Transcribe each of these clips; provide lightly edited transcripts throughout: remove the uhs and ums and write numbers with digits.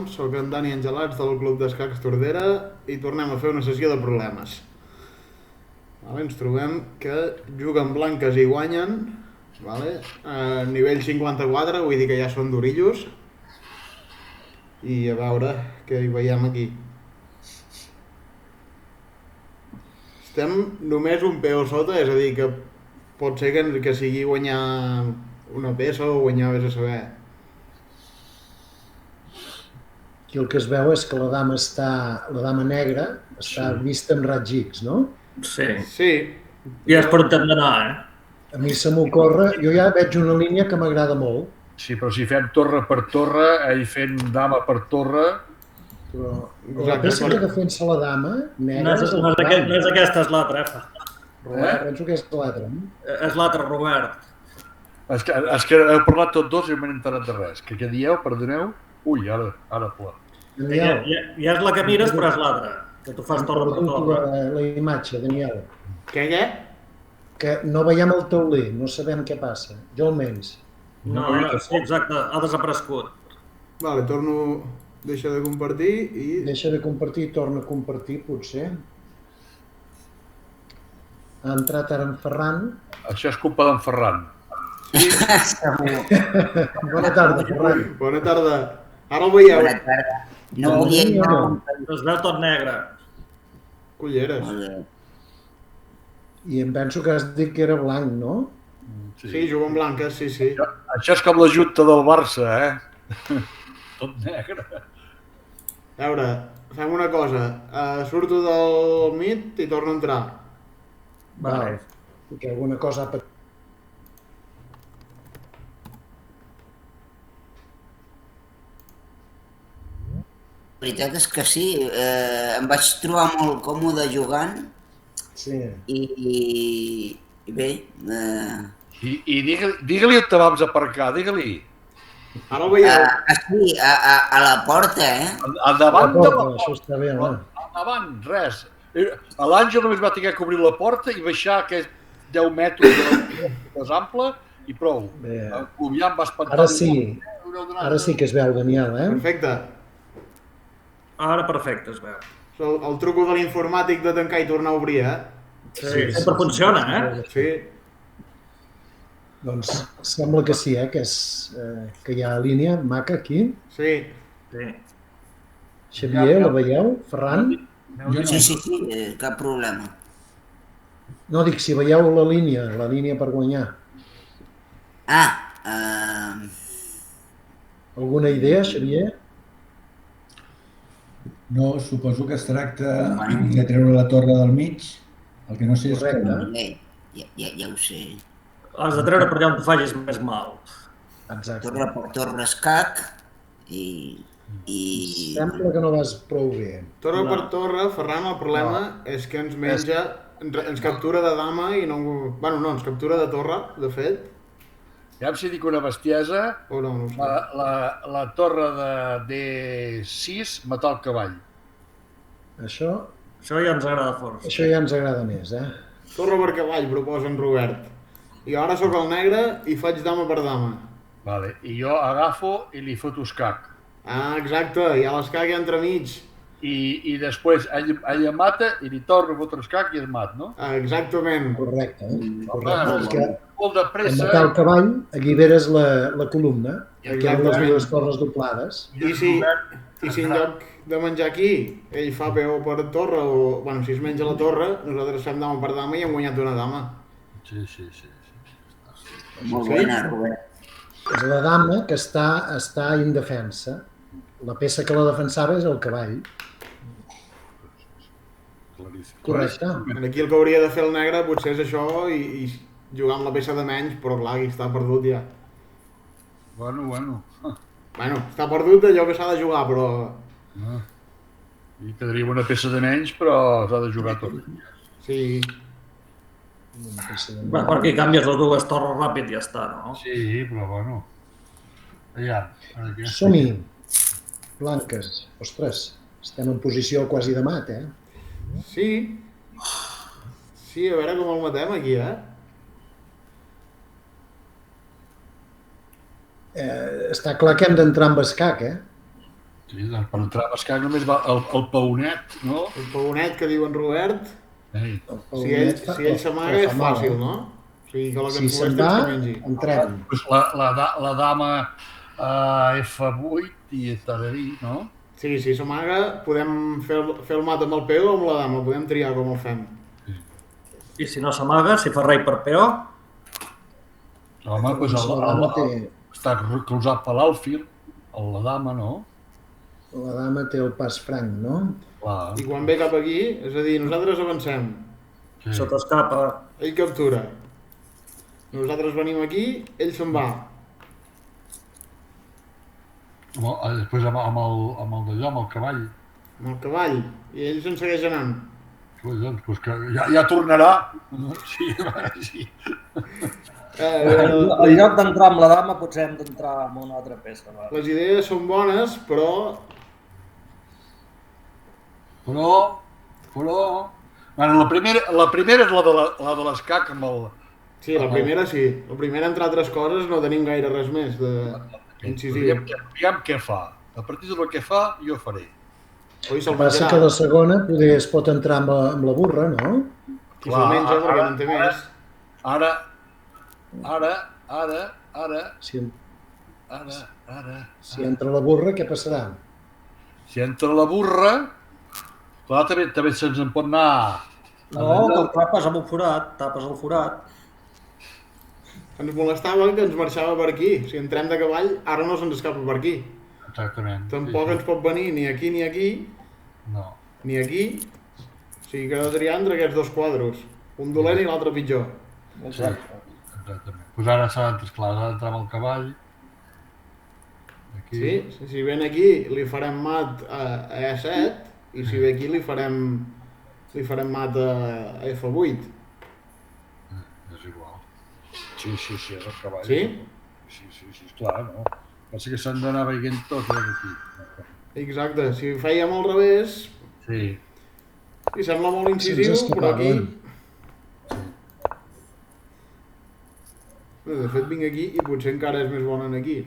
Soc en Dani Angelats del Club d'Escacs Tordera i tornem a fer una sessió de problemes. Ens trobem que juguen blanques i guanyen, a nivell 54, vull dir que ja són d'orillos. I a veure què hi veiem aquí. Estem només un peó sota, és a dir, que pot ser que sigui guanyar una peça o guanyar vés a saber. Aquí el que es veu és que la dama negra està vista amb raig X, no? Sí. Ja és per on hem d'anar, A mi se m'ocorre, jo ja veig una línia que m'agrada molt. Sí, però si fem torre per torre, ell fent dama per torre... Però la peça que defensa la dama negra... No és aquesta, és l'altra, Robert, penso que és l'altra. És l'altra, Robert. És que heu parlat tots dos i no m'he enterat de res. Què dieu? Perdoneu? Ui, ara pla. Ja és la que mires, però és l'altra. Que tu fas torre per torre. La imatge, Daniel. Què? Que no veiem el tauler, no sabem què passa. Jo almenys. No, sí, exacte, ha desaparegut. Vale, torno... Deixa de compartir i... Deixa de compartir i torna a compartir, potser. Ha entrat ara en Ferran. Això és culpa d'en Ferran. Sí. Bona tarda, Ferran. Bona tarda. Ara el veieu. Bona tarda. No volia... Es veu tot negre. Culleres. I em penso que has dit que era blanc, no? Sí, juga en blanques, sí. Això és com la junta del Barça, Tot negre. A veure, fem una cosa. Surto del Meet i torno a entrar. Vale. Que alguna cosa ha patit. La veritat és que sí, em vaig trobar molt còmode jugant. Sí. I bé... I digue-li on te vam aparcar, digue-li. Ara el veieu. Sí, a la porta, Endavant de la porta. Això està bé, no? Endavant, res. L'Àngel només va tenir que obrir la porta i baixar aquests 10 metres de ample i prou. El Covian va espantar... Ara sí que es veu, Daniel, Perfecte. Ara perfecte es veu. El truco de l'informàtic de tancar i tornar a obrir, Sí, sempre funciona, Sí. Doncs sembla que sí, que hi ha línia maca aquí. Sí. Xavier, la veieu? Ferran? Sí, cap problema. No, dic, si veieu la línia per guanyar. Alguna idea, Xavier? No, suposo que es tracta de treure la torre del mig. El que no sé és... Correcte. Ja ho sé. Has de treure per allà on tu facis més mal. Exacte. Torre per torre escac i... Sembla que no vas prou bé. Torre per torre, Ferran, el problema és que ens menja... Ens captura de dama i no... Bueno, no, ens captura de torre, de fet. Ja em si dic una bestiesa, O no ho sé. la torre de D6 matar el cavall. Això Ja ens agrada força. Això ja ens agrada més, Torre per cavall, proposa en Robert. I ara sóc el negre i faig dama per dama. Vale. I jo agafo i li foto escac. Exacte, hi ha l'escac entremig. I després ell em mata i li torno a fotre escac i es mat, no? Correcte. Molt de En pressa. matar el cavall alliberes la columna, que eren les Exactament. dues torres doblades. I si en lloc de menjar aquí, ell fa peó per torre, o bueno, si es menja la torre, nosaltres fem dama per dama i hem guanyat una dama. Sí. Molt bona, Robert. És la dama que està indefensa. La peça que la defensava és el cavall. Correcte. Aquí el que hauria de fer el negre potser és això i jugar amb la peça de menys, però clar, aquí està perdut ja. Bueno. Bueno, està perdut allò que s'ha de jugar, però... I quedaria una peça de menys, però s'ha de jugar tot. Sí. Perquè canvies les dues torres ràpid i ja està, no? Sí, però bueno. Allà. Som-hi. Blanques. Ostres, estem en posició quasi de mat, Sí. Sí, a veure com el matem aquí, Està clar que hem d'entrar amb escac, Sí, doncs per entrar a escac només va el paonet, no? El paonet que diu en Robert, Ei, si ell s'amaga és fàcil, no? O sigui que la que Si ens se'n molesta va, és que mengi. entrem. Pues la dama F8 i tararí, no? Sí, si s'amaga podem fer el mat amb el peó o amb la dama, podem triar com el fem. I si no s'amaga, si fa rei per peó, Home, doncs La dama té- està cruzat per l'alfil, la dama, no? la dama té el pas franc, no? Clar. I quan ve cap aquí, és a dir, nosaltres avancem, Sí. se t'escapa. ell captura. Nosaltres venim aquí, ell se'n va. Després amb el d'allò, amb el cavall. Amb el cavall, i ell se'n segueix anant. Doncs que ja tornarà. Sí, sí. En lloc d'entrar amb la dama, potser hem d'entrar amb una altra peça. Va. Les idees són bones, però Bueno, la primera és la de l'escac amb el... sí, la primera sí. La primera, entre altres coses, no tenim gaire res més d'incisiu. Aviam què fa. A partir del que fa, jo faré. Oi, El se'l que passa que menjarà. la segona poder es pot entrar amb la burra, no? Qui se'l menja perquè no en té més. Si entra la burra, què passarà? Si entra la burra, clar, també se'ns en pot anar... No, que el tapes amb un forat, tapes el forat. Ens molestava que ens marxava per aquí. Si entrem de cavall, ara no se'ns escapa per aquí. Exactament. Tampoc ens pot venir ni aquí ni aquí, No. ni aquí. O sigui que ha de triar entre aquests dos quadros. Un dolent i l'altre pitjor. Exacte. Exactament. Doncs ara s'ha d'entrar amb el cavall. Aquí. Sí, si ven aquí li farem mat a E7 i si ve aquí li farem mat a F8. És igual. Sí, és el cavall. Sí? Sí, esclar, no? Pensa que s'han d'anar veient tot aquí. Exacte, si ho fèiem al revés, Sí. i sembla molt incisiu, Se'ns però aquí... escapaven. De fet vinc aquí i potser encara és més bona en aquí.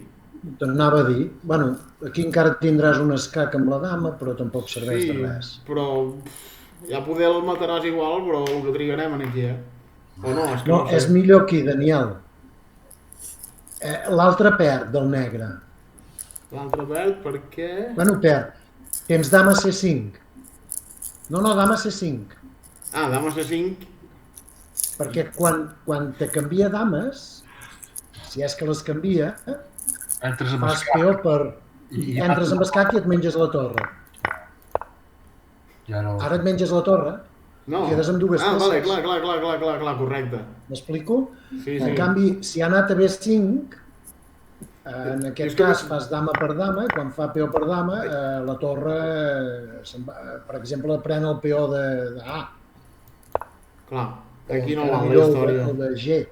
T'anava a dir, bueno, aquí encara tindràs un escac amb la dama, però tampoc serveix de res. però ja poder el mataràs igual, però el que trigarem en aquí, O no, és que No, no sé. és millor aquí, Daniel. L'altre perd del negre. L'altre perd perquè... Bueno, perd. Tens dama C5. No, dama C5. Ah, dama C5. Perquè quan te canvia dames, si és que les canvia, Entres amb fas escac. peó per... Entres amb escac i et menges la torre. Ja no... Ara et menges la torre, No. quedes amb dues Ah, vale, peces. clar, correcte. M'explico? Sí, En sí. canvi, si ha anat a B5, en És aquest que- cas fas dama per dama, i quan fa peó per dama, la torre, per exemple, pren el peó de A. Clar, aquí no O val la millor història. el de G.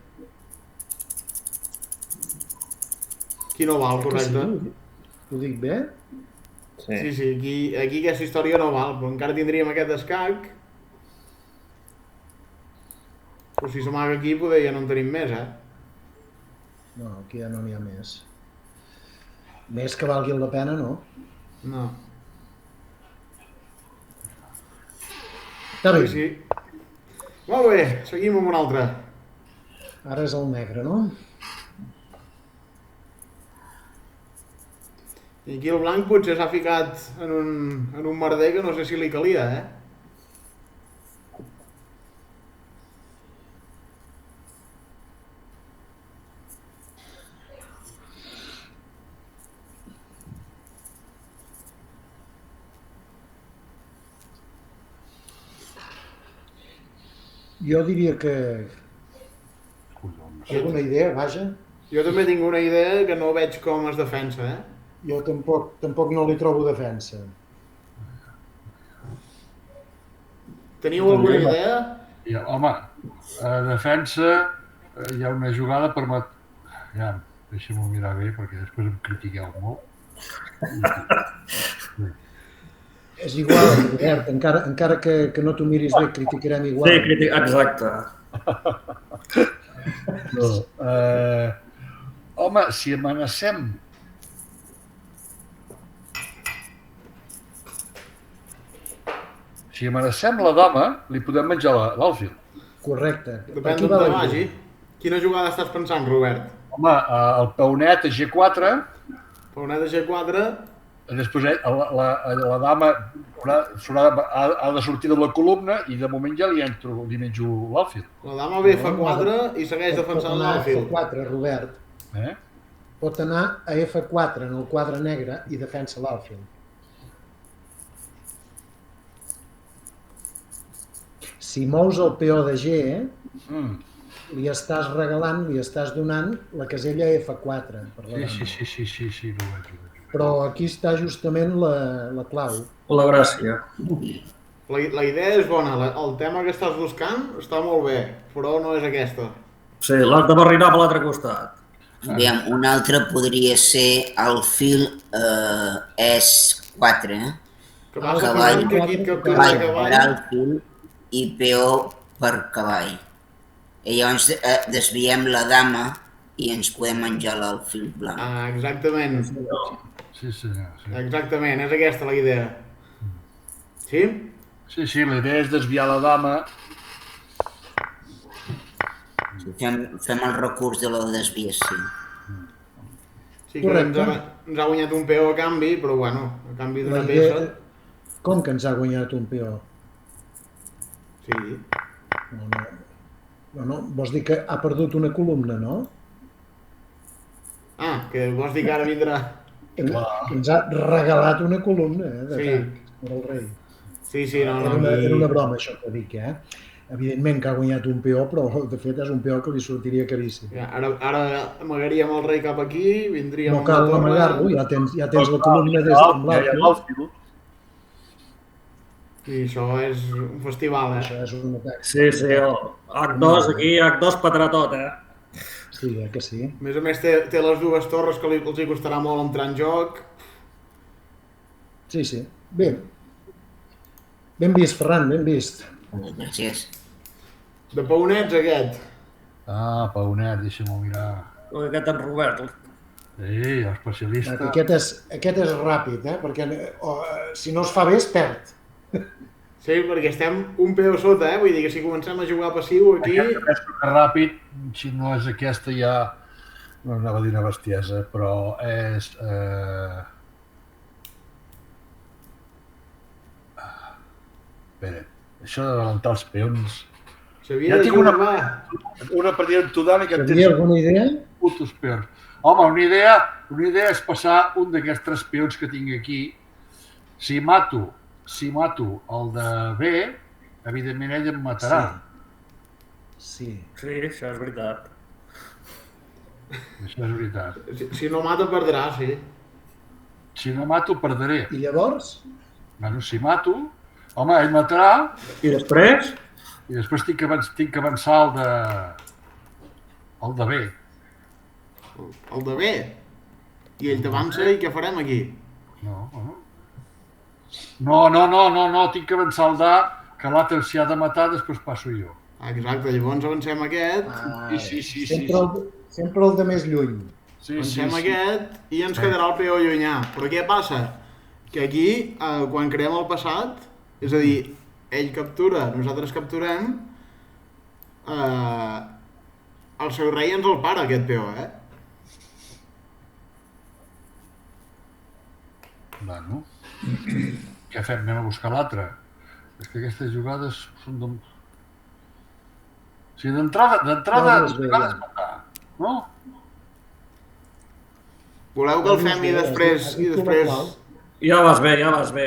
Aquí no val, Que correcte. sí, ho dic bé? Sí, aquí aquesta història no val, però encara tindríem aquest escac. Però si s'amaga aquí, poder ja no en tenim més, No, aquí ja no n'hi ha més. Més que valgui la pena, no. No. Està bé, Sí. Molt bé, seguim amb un altre. ara és el negre, no? I aquí el blanc potser s'ha ficat en un merder que no sé si li calia, Jo diria que... Collons. Alguna idea, vaja. Jo també tinc una idea que no veig com es defensa, Jo tampoc no li trobo defensa. Teniu alguna idea? Ja, home, a defensa hi ha una jugada per Ja, deixa'm-ho mirar bé perquè després em critiqueu molt. És igual, Robert, encara que no t'ho miris bé, criticarem igual. Sí, exacte. No. Home, si amenacem... Si amenacem la dama, li podem menjar l'alfil. Correcte. Depèn Aquí d'on va te la vagi. idea. Quina jugada estàs pensant, Robert? Home, el peonet a G4, Peonet de G4, després la dama ha de sortir de la columna i de moment ja li menjo l'alfil. la dama ve F4 i segueix Pot defensant anar a l'alfil. F4, Robert. Pot anar a F4 en el quadre negre i defensa l'alfil. Si mous el peó de G, li estàs regalant, li estàs donant la casella F4 per la dama. Sí, no ho veig. Però aquí està justament la clau. La gràcia. La idea és bona, el tema que estàs buscant està molt bé, però no és aquesta. Sí, l'has de barrinar per l'altre costat. Aviam, un altre podria ser alfil S4, Que passa Cavall. que aquí et captura cavall per cavall. alfil i peó per cavall. I llavors desviem la dama i ens podem menjar l'alfil blanc. Ah, exactament. Sí, senyor. Exactament, és aquesta la idea. Sí? Sí, la idea és desviar la dama. Fem el recurs de la desviació. Sí, que ens ha guanyat un peó a canvi, però bueno, a canvi d'una peça. Com que ens ha guanyat un peó? Sí. No, vols dir que ha perdut una columna, no? Ah, que vols dir que ara vindrà... Ens ha regalat una columna, d'atac per al rei. Sí, no. Era una broma, això que dic, Evidentment que ha guanyat un peó, però de fet és un peó que li sortiria caríssim. Ara amagaríem el rei cap aquí, vindríem... No cal amagar-lo, ja tens la columna des de l'alfil. I això és un festival, Això és un atac. Sí, H2 aquí, H2 patarà tot, Sí, que sí. A més a més té les dues torres que els hi costarà molt entrar en joc. Sí. Bé. Ben vist, Ferran, ben vist. Gràcies. De peonets, aquest. Ah, peonet, deixa'm-ho mirar. Aquest en Robert. Sí, l'especialista. Aquest és ràpid, perquè si no es fa bé es perd. Sí, perquè estem un peó sota, vull dir que si comencem a jugar passiu aquí... Aquest és ràpid, si no és aquesta ja... No anava a dir una bestiesa, però és... Espera, això d'adelantar els peons... S'havia de jugar... Una partida entudant i que Tenia alguna idea? Putos peons. Home, una idea és passar un d'aquests 3 peons que tinc aquí. Si mato el de B, evidentment ell em matarà. Sí, això és veritat. Això és veritat. Si no mata, perdrà, sí. Si no mato, perdré. I llavors? Bueno, si mato, home, ell matarà. I després? I després tinc que avançar el de B. El de B? I ell t'avança i què farem aquí? No, tinc que avançar el d'A, que l'altre s'hi ha de matar, després passo jo. Exacte, llavors avancem aquest. Sí. Sempre el de més lluny. Avancem aquest i ens quedarà el peó llunyà. Però què passa? Que aquí, quan creem el passat, és a dir, ell captura, nosaltres capturem, el seu rei ens el para, aquest peó, Bueno, què fem? Anem a buscar l'altre. És que aquestes jugades són de... O sigui, d'entrada és matar, no? Voleu que el fem i després... Ja vas bé,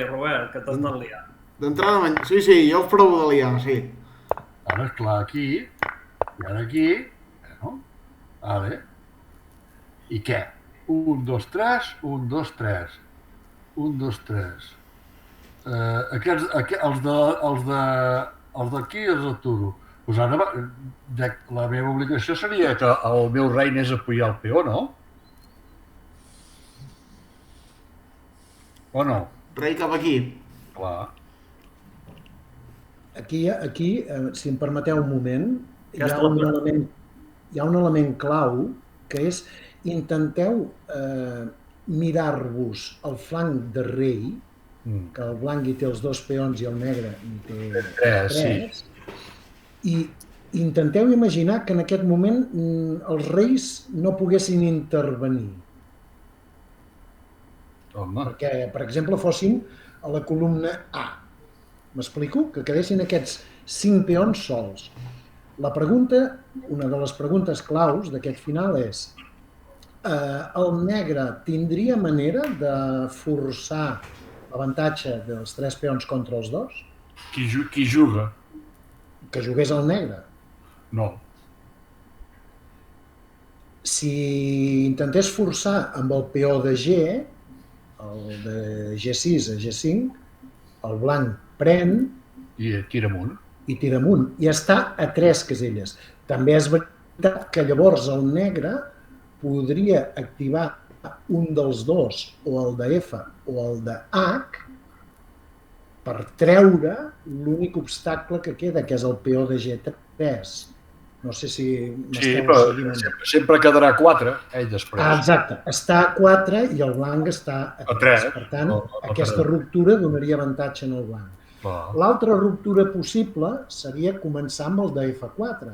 Robert, que t'has anat liant. D'entrada, sí, jo ho provo de liar, sí. Ara, esclar, aquí, i ara aquí, no? Vale. I què? 1, 2, 3, 1, 2, 3. 1, 2, 3. Els d'aquí els aturo. Doncs ara la meva obligació seria que el meu rei anés a apoyar el peó, no? O no? Rei cap aquí. Clar. Aquí, si em permeteu un moment, hi ha un element clau, que és intenteu mirar-vos el flanc de rei, que el blanc hi té els 2 peons i el negre hi té 3, i intenteu imaginar que en aquest moment els reis no poguessin intervenir. Perquè, per exemple, fossin a la columna A. M'explico? Que quedessin aquests 5 peons sols. La pregunta, una de les preguntes claus d'aquest final és el negre tindria manera de forçar l'avantatge dels 3 peons contra els 2? Qui juga? Que jugués el negre. No. Si intentés forçar amb el peó de G, el de G6 a G5, el blanc pren I tira amunt. i tira amunt, i està a 3 caselles. També és veritat que llavors el negre podria activar un dels 2, o el de F o el de H, per treure l'únic obstacle que queda, que és el peó de G3. No sé si m'esteu seguint. Sempre quedarà 4, després. Exacte, està a 4 i el blanc està a 3. Per tant, aquesta ruptura donaria avantatge en el blanc. L'altra ruptura possible seria començar amb el de F4.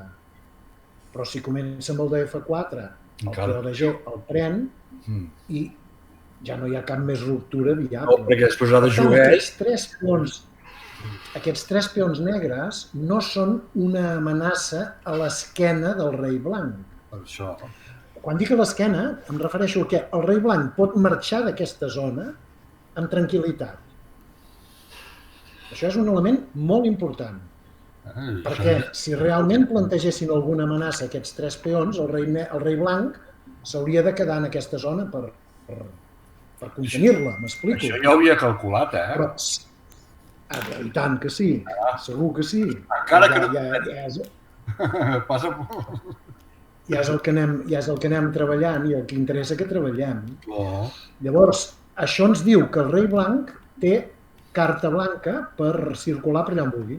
Però si comença amb el de F4, el peó de G el pren i ja no hi ha cap més ruptura viable. No, perquè després ha de jugar ell. Aquests 3 peons negres no són una amenaça a l'esquena del rei blanc. Això. Quan dic a l'esquena, em refereixo a que el rei blanc pot marxar d'aquesta zona amb tranquil·litat. Això és un element molt important, perquè si realment plantegessin alguna amenaça a aquests 3 peons, el rei blanc s'hauria de quedar en aquesta zona per contenir-la, m'explico. Això ja ho havia calculat, Però, i tant que sí, segur que sí. Encara que no... Passa... Ja és el que anem treballant i el que interessa que treballem. Llavors, això ens diu que el rei blanc té carta blanca per circular per allà on vulgui.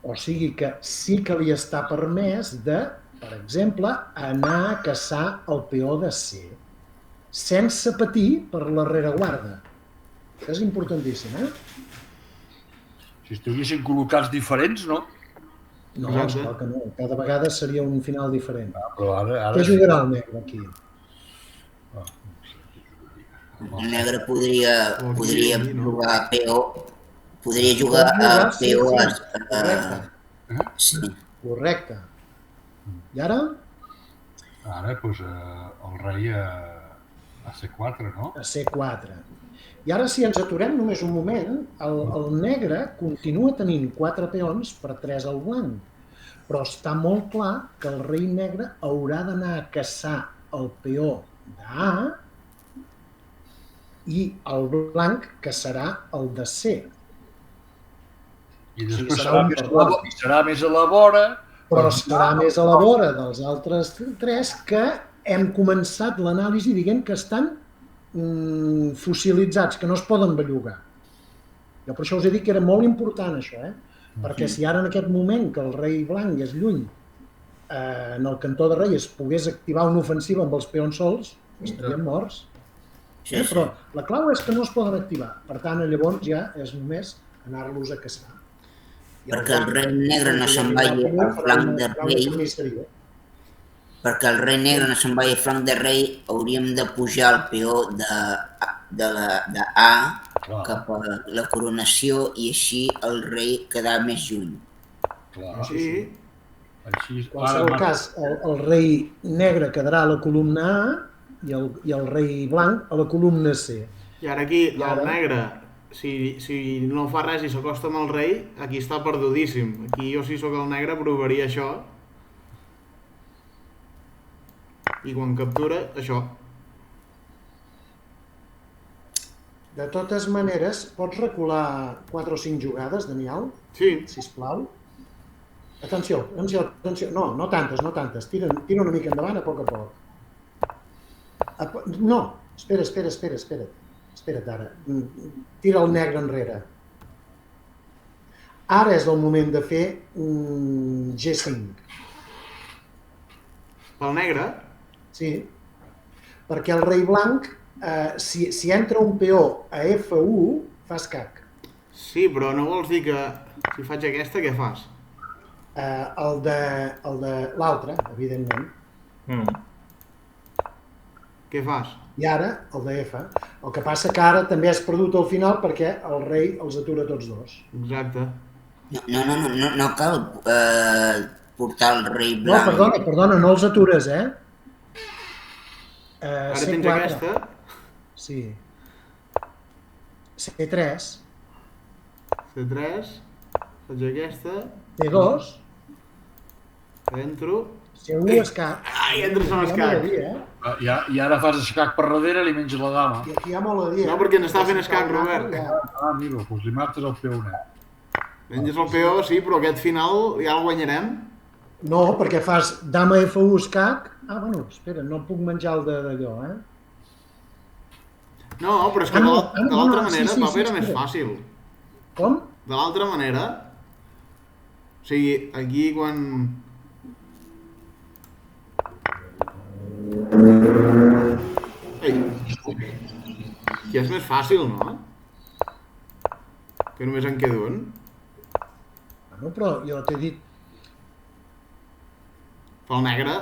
O sigui que sí que li està permès de, per exemple, anar a caçar el peó de C, sense patir per la rereguarda. Això és importantíssim, Si estiguessin col·locats diferents, no? No, esclar que no. Cada vegada seria un final diferent. Però ara... Què jugarà el negre aquí? El negre podria jugar a peó. Podria jugar a peó... Sí. Correcte. I ara? Ara, doncs, el rei a C4, no? A C4. I ara, si ens aturem només un moment, el negre continua tenint 4 peons per 3 al blanc, però està molt clar que el rei negre haurà d'anar a caçar el peó d'A i el blanc caçarà el de C. I després serà més a la vora... Però serà més a la vora dels altres 3 que hem començat l'anàlisi dient que estan fossilitzats, que no es poden bellugar. Jo per això us he dit que era molt important això, perquè si ara en aquest moment que el rei blanc és lluny, en el cantó de rei es pogués activar una ofensiva amb els peons sols, estaríem morts. Però la clau és que no es poden activar, per tant llavors ja és només anar-los a caçar. Perquè el rei negre no se'n vagi al flanc de rei, perquè el rei negre no se'n vagi al flanc de rei, hauríem de pujar el peó de A cap a la coronació i així el rei quedar més lluny. Sí. En qualsevol cas, el rei negre quedarà a la columna A i el rei blanc a la columna C. I ara aquí, el negre, si no fa res i s'acosta amb el rei, aquí està perdudíssim. Aquí jo, si sóc el negre, provaria això. I quan captura, això. De totes maneres, pots recular 4 o 5 jugades, Daniel? Sí. Sisplau. Atenció. No tantes. Tira una mica endavant a poc. No, espera't. Espera't ara. Tira el negre enrere. Ara és el moment de fer G5. Pel negre? Sí, perquè el rei blanc, si entra un peó a F1, fa escac. Sí, però no vols dir que si faig aquesta, què fas? El de l'altre, evidentment. Què fas? I ara, el de F. El que passa que ara també has perdut al final perquè el rei els atura tots dos. Exacte. No cal portar el rei No, blanc. perdona, no els atures, Ara tens C4. aquesta. Sí. C3. C3. Faig aquesta. C2. Entro. C1 escac. Ai, entres en escac. I ara fas escac per darrere i li menges la dama. I aquí hi ha molt a dir. No, perquè n'estava fent escac, Robert. Amigo, doncs li mates el peonet. Menges el peó, sí, però aquest final ja el guanyarem. No, perquè fas dama F1 escac. Bueno, espera, no puc menjar el d'allò, No, però és que de l'altra manera, paper, era més fàcil. Com? De l'altra manera, o sigui, aquí quan... Ei, aquí és més fàcil, no? Que només en queda un. Bueno, però jo t'he dit, Pel negre,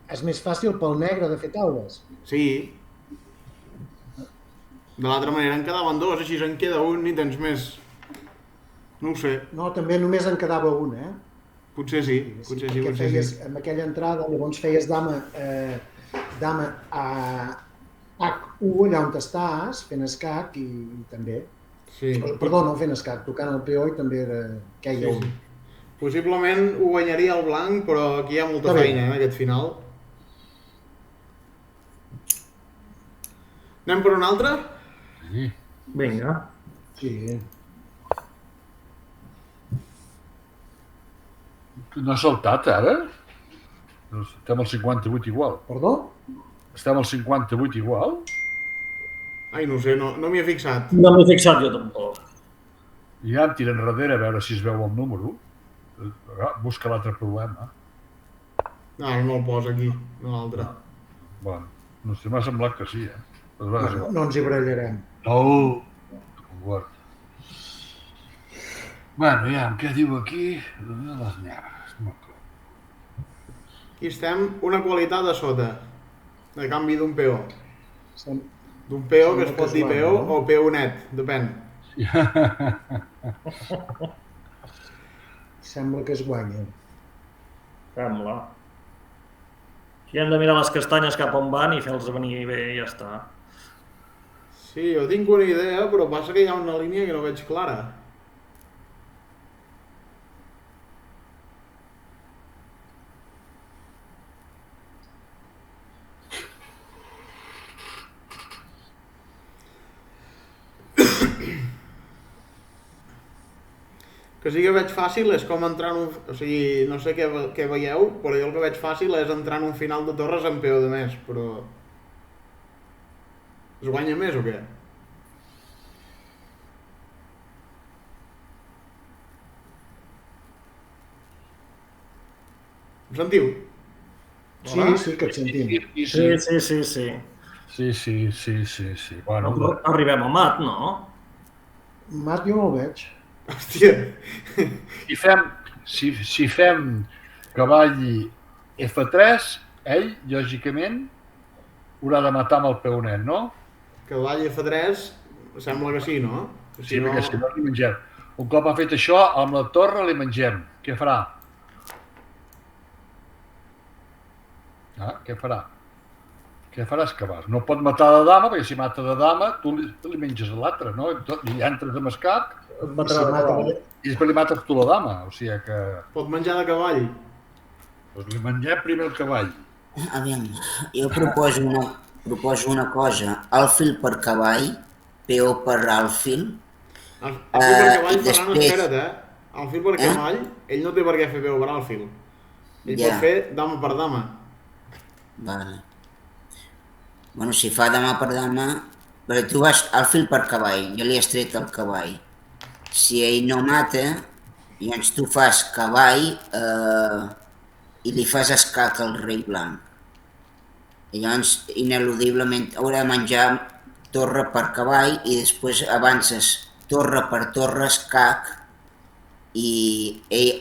és més fàcil pel negre de fer taules. sí. De l'altra manera en quedaven dos, així en queda un i tens més... No ho sé, No, també només en quedava un, potser sí, potser sí, perquè potser feies, sí. amb aquella entrada, llavors feies dama a H1, allà on estàs, fent escac i també. Sí. Perdó, no fent escac, tocant el peó i també queia un. Possiblement ho guanyaria el blanc, però aquí hi ha molta Està bé. feina, aquest final. Anem per un altre? Sí. Vinga. Sí. No has saltat, ara? Estem al 58 igual. Perdó? Estem al 58 igual? Ai, no sé, no m'hi he fixat. No m'he fixat jo tampoc. I ja em tiren darrere a veure si es veu el número. Busca l'altre problema. No, no el posa aquí, no l'altre. Bueno, no sé, m'ha semblat que sí, No ens hi barallarem. No! Bueno, ja, què diu aquí? Les negres. Aquí estem, una qualitat a sota, de canvi d'un peó. Sem- D'un peó que es Sembla pot que dir és peó blanc, no? o peó net, depèn. Sembla que es guanya. Sembla. Aquí hem de mirar les castanyes cap on van i fer-los venir bé i ja està. Sí, jo tinc una idea, però passa que hi ha una línia que no veig clara. Que sí que veig fàcil és com entrar en un... O sigui, no sé què veieu, però jo el que veig fàcil és entrar en un final de torres amb peó de més, però... Es guanya més o què? Em sentiu? Sí, que et sentim. Sí. Bueno, No arribem a mat, no? Mat jo no el veig. Hòstia! si fem cavall F3, ell, lògicament, haurà de matar amb el peonet, no? Cavall F3, sembla que sí, no? Sí, perquè si no li mengem. Un cop ha fet això, amb la torre li mengem. Què farà? Què farà? Què faràs, Cabàs? No pot matar de dama, perquè si mata de dama, tu li menges a l'altre, no? I entres amb escac Et matarà de cavall. i després li mates tu la dama. O sigui que Pot menjar de cavall. doncs li mengem primer el cavall. Aviam, jo proposo una cosa. Alfil per cavall, peó per alfil. El fil per cavall, i Ferran, després- espera't, El fil per cavall, ell no té per què fer peu per alfil. Ell Ja. pot fer dama per dama. Vale. Bueno, si fa dama per dama... Perquè tu vas alfil per cavall, jo li he tret el cavall. Si ell no mata, llavors tu fas cavall i li fas escac al rei blanc. I llavors, ineludiblement, haurà de menjar torre per cavall i després avances torre per torre escac i ell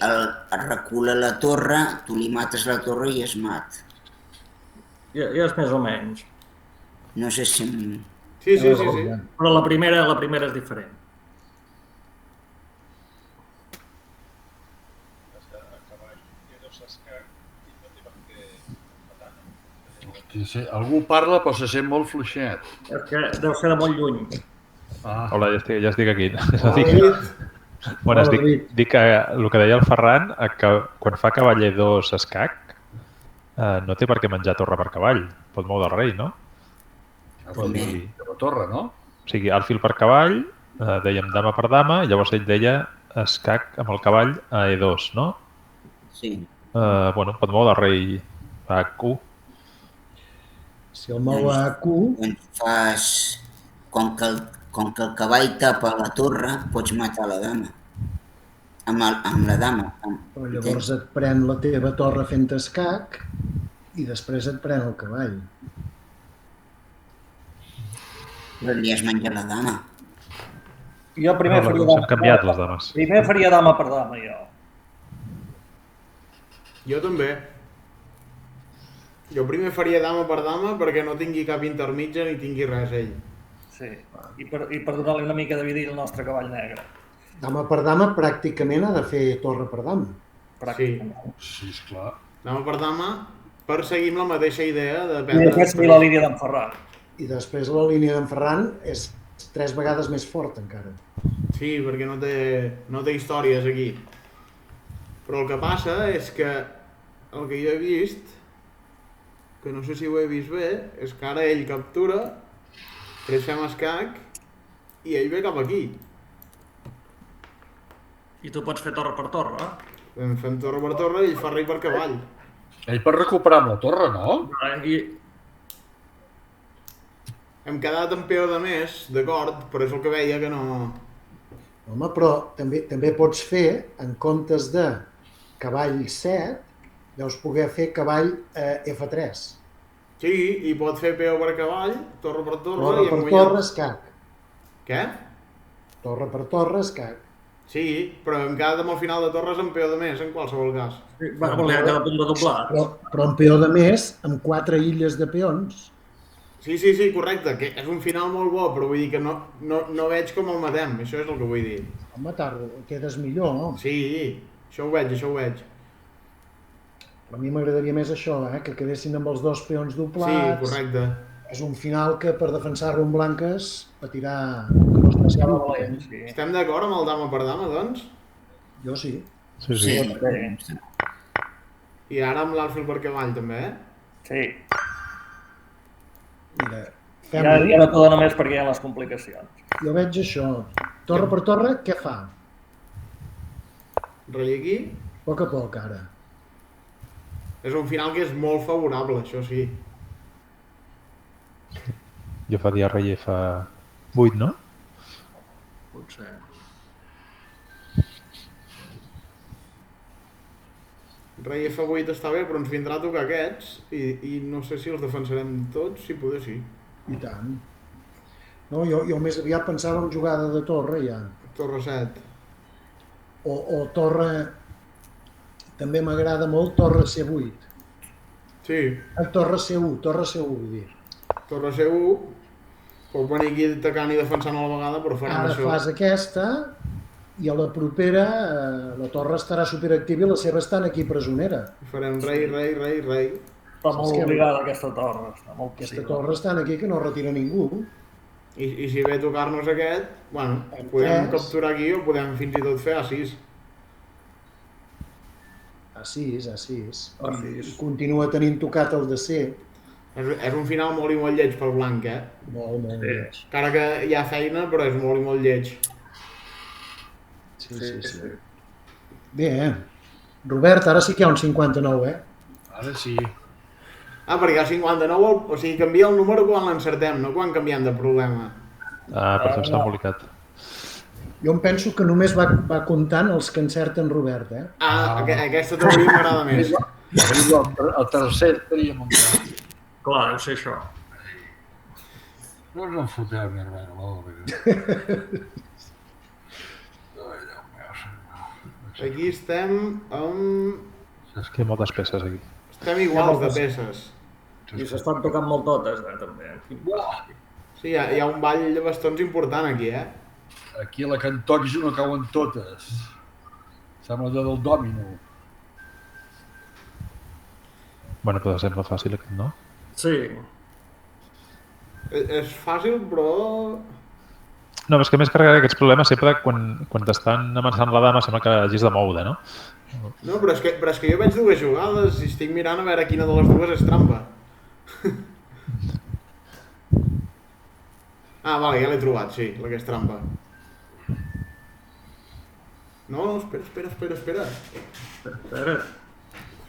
recula la torre, tu li mates la torre i es mat. Ja és més o menys. No sé si... Sí. Però la primera és diferent. Hosti, algú parla però se sent molt fluixet. És que deu ser de molt lluny. Hola, ja estic aquí. Bueno, dic que el que deia el Ferran, que quan fa cavaller 2 escac, no té per què menjar torre per cavall. Pot moure el rei, no? La torre, no? O sigui, alfil per cavall, dèiem dama per dama, i llavors ell deia escac amb el cavall a E2, no? Sí. Bueno, pot moure el rei a Q. Si el mou a Q... Com que el cavall tapa la torre, pots matar la dama. Amb la dama. Però llavors et pren la teva torre fent escac i després et pren el cavall. Però li has menjat la dama. Jo primer faria S'han canviat les dames. Primer faria dama per dama, jo. Jo també. Jo primer faria dama per dama perquè no tingui cap intermitja ni tingui res ell. Sí, i per donar-li una mica de vida al nostre cavall negre. Dama per dama pràcticament ha de fer torre per dama. Sí, esclar. Dama per dama, perseguim la mateixa idea de I prendre... després la línia d'en Ferran. I després la línia d'en Ferran és 3 vegades més forta encara. Sí, perquè no té històries aquí. Però el que passa és que el que jo he vist, que no sé si ho he vist bé, és que ara ell captura, després fem escac i ell ve cap aquí. I tu pots fer torre per torre, Fem torre per torre i ell fa rei per cavall. Ell pot recuperar amb la torre, no? Hem quedat en peó de més, d'acord, però és el que veia que no... Home, però també pots fer, en comptes de cavall 7, deus poder fer cavall F3. Sí, i pot fer peó per cavall, torre per torre... Torre per torre, escac. Què? Torre per torre, escac. Sí, però hem quedat amb el final de torres en peó de més, en qualsevol cas. Va, volia cada punt de doblat. Però en peó de més, amb 4 illes de peons. Sí, correcte, que és un final molt bo, però vull dir que no veig com el matem, això és el que vull dir. Home, matar-lo, quedes millor, no? Sí, això ho veig. Però a mi m'agradaria més això, que quedessin amb els 2 peons doblats. Sí, correcte. És un final que per defensar-lo amb blanques patirà no especial valent. Sí. Estem d'acord amb el dama per dama, doncs? Jo sí. Sí. I ara amb l'alfil per cavall, també, Sí. Mira, Ja no t'ho dono més perquè hi ha les complicacions. jo veig això. Torre per torre, què fa? Rei aquí. A poc a poc, ara. És un final que és molt favorable, això sí. Jo faria rei F8, no? Potser. Rei F8 està bé, però ens vindrà a tocar aquests i no sé si els defensarem tots, si poder sí. I tant. No, jo més aviat pensava en jugada de torre, ja. Torre 7. O torre... També m'agrada molt torre C8. Sí. Torre C1, vull dir. Torre C1. Pot venir aquí atacant i defensant a la vegada, però farem Ara això. fas aquesta i a la propera la torre estarà superactiva i la seva estant aquí presonera. Farem rei. Està molt obligada aquesta torre. Aquesta torre estan aquí que no retira ningú. I si ve a tocar-nos aquest, bueno, podem capturar aquí o podem fins i tot fer A6. A6. I continua tenint tocat el de C. És un final molt i molt lleig pel blanc, Molt lleig. Encara que hi ha feina, però és molt i molt lleig. Sí. Bé, Robert, ara sí que hi ha un 59, Ara sí. Perquè el 59, o sigui, canvia el número quan l'encertem, no quan canviem de problema. Per això està embolicat. Jo em penso que només va comptant els que encerten Robert, Aquesta teoria m'agrada més. El tercer estaria muntat. Clar, deu ser això. No us en foteu ni res, l'obra. Aquí estem amb... És que hi ha moltes peces aquí. Estem iguals de peces. I s'estan tocant molt totes, també. Sí, hi ha un ball de bastons important aquí, Aquí a la Cantocs no cauen totes. Sembla allò del dòmino. Bueno, però sembla fàcil aquest, no? Sí. És fàcil, però... No, però és que més que aquests problemes sempre quan t'estan avançant la dama sembla que hagis de moure, no? No, però és que jo veig dues jugades i estic mirant a veure quina de les dues és trampa. Ah, vale, ja l'he trobat, sí, la que és trampa. No, espera. Espera.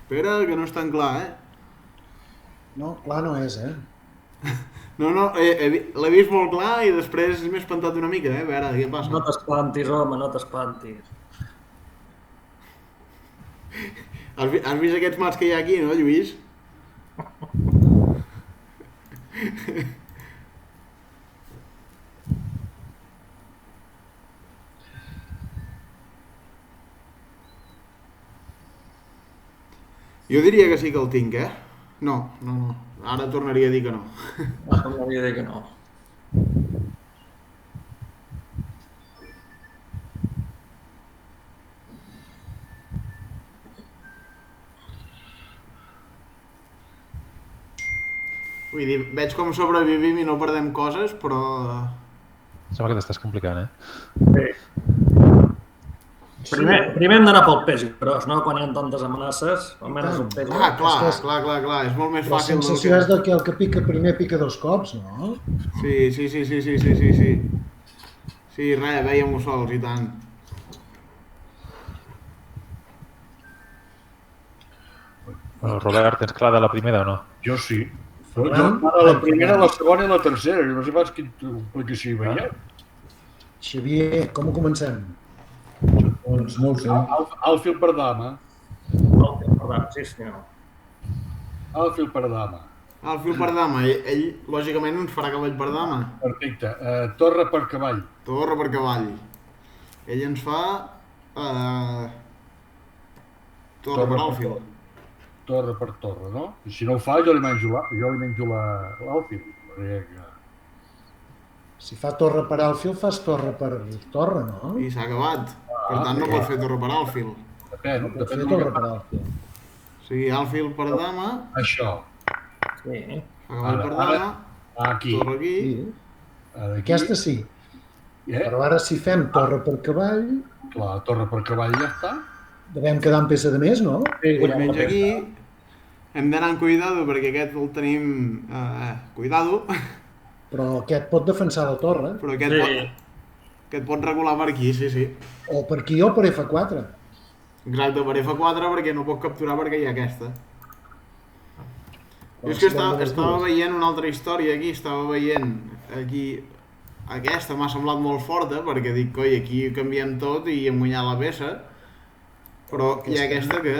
Espera, que no és tan clar, No, clar no és, No, l'he vist molt clar i després m'he espantat una mica, a veure, què passa? No t'espantis, home, no t'espantis. Has vist aquests mats que hi ha aquí, no, Lluís? Jo diria que sí que el tinc, No. Ara tornaria a dir que no. Tornaria a dir que no. Vull dir, veig com sobrevivim i no perdem coses, però... Sembla que t'estàs complicant, Bé. Primer hem d'anar pel peix gros, no? Quan hi ha tantes amenaces, almenys un peix. Clar, és molt més La fàcil. sensació és que el que pica primer pica dos cops, no? Sí. Sí, res, veiem-ho sols i tant. Bueno, Robert, tens clar de la primera o no? Jo sí. La primera, la segona i la tercera. No sé pas quina complicació hi veia. Xavier, com ho comencem? Doncs no ho sé. Alfil per dama. Alfil per dama, sí senyor. Alfil per dama. Alfil per dama, ell lògicament ens farà cavall per dama. Perfecte. Torre per cavall. Torre per cavall. Ell ens fa... Torre per alfil. Torre per torre, no? I si no ho fa, jo li menjo l'alfil. Si fa torre per alfil, fas torre per torre, no? I s'ha acabat. Per tant, no pot fer torre per alfil. Depèn fer torre per alfil. O sigui, alfil per dama... Això. Sí. Fa cavall per dama... Aquí. Torre aquí... Aquesta sí. Però ara si fem torre per cavall... Clar, torre per cavall ja està. Devem quedar en peça de més, no? Ell menja aquí... Hem d'anar amb cuidado perquè aquest el tenim... Cuidado. Però aquest pot defensar la torre. Però aquest pot regular per aquí, sí. O per aquí o per F4. Exacte, per F4 perquè no pot capturar perquè hi ha aquesta. Jo és que estava veient una altra història aquí, aquesta m'ha semblat molt forta perquè dic, coi, aquí canviem tot i hem guanyat la peça, però hi ha aquesta que...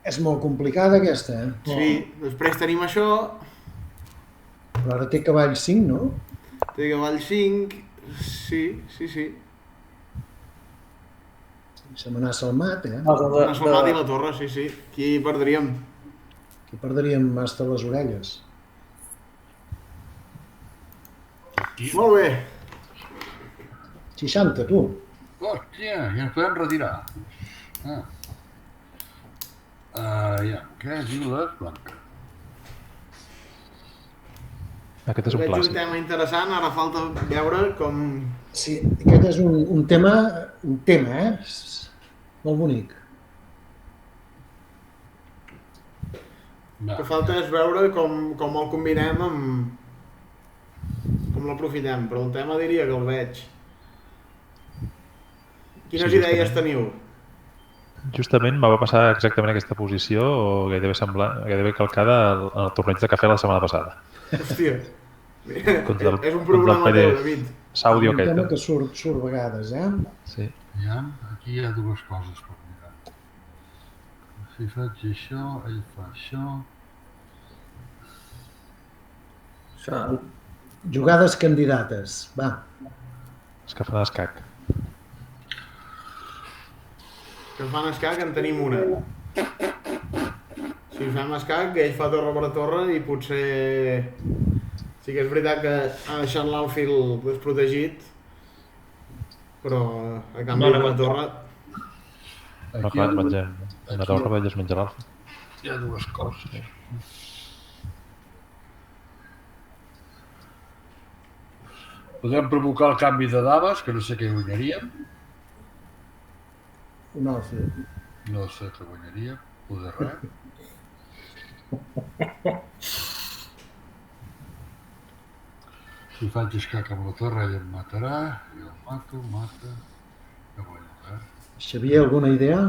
És molt complicada aquesta, Sí, després tenim això... Però ara té cavall 5, no? Té cavall 5, sí. S'amenaça el mat, S'amenaça el mat i la torre, sí. Aquí perdríem. Aquí perdríem hasta les orelles. Molt bé. 60, tu. Hòstia, ja ens podem retirar. Ja, què diu les blanques? Aquest és un Veig clàssic. un tema interessant, ara falta veure com... Sí, aquest és un tema, molt bonic. El que falta és veure com el combinem com l'aprofitem, però el tema diria que el veig. Quines idees teniu? Justament me va passar exactament aquesta posició o gairebé calcada al torneig de cafè la setmana passada. Hòstia, és un contra problema teu, David. Saudio Un tema aquest. que surt a vegades, Sí. Ja, aquí hi ha dues coses per mirar. Si faig això, ell fa això... Jugades candidates, va. Els que fan escac. Que fan escac en tenim una. Si fem escac, ell fa torre per torre i potser... Sí que és veritat que ha deixat l'alfil desprotegit, però a canvi de la torre... No, clar, una torre d'ell es menja l'alfil. Hi ha dues coses. Podem provocar el canvi de dames, que no sé què guanyaríem. Un alfil. No sé què guanyaríem, poder res. Si faig escac amb la torre, ell em matarà. Jo el mato, mata... No guanyo res. Xavier, alguna idea?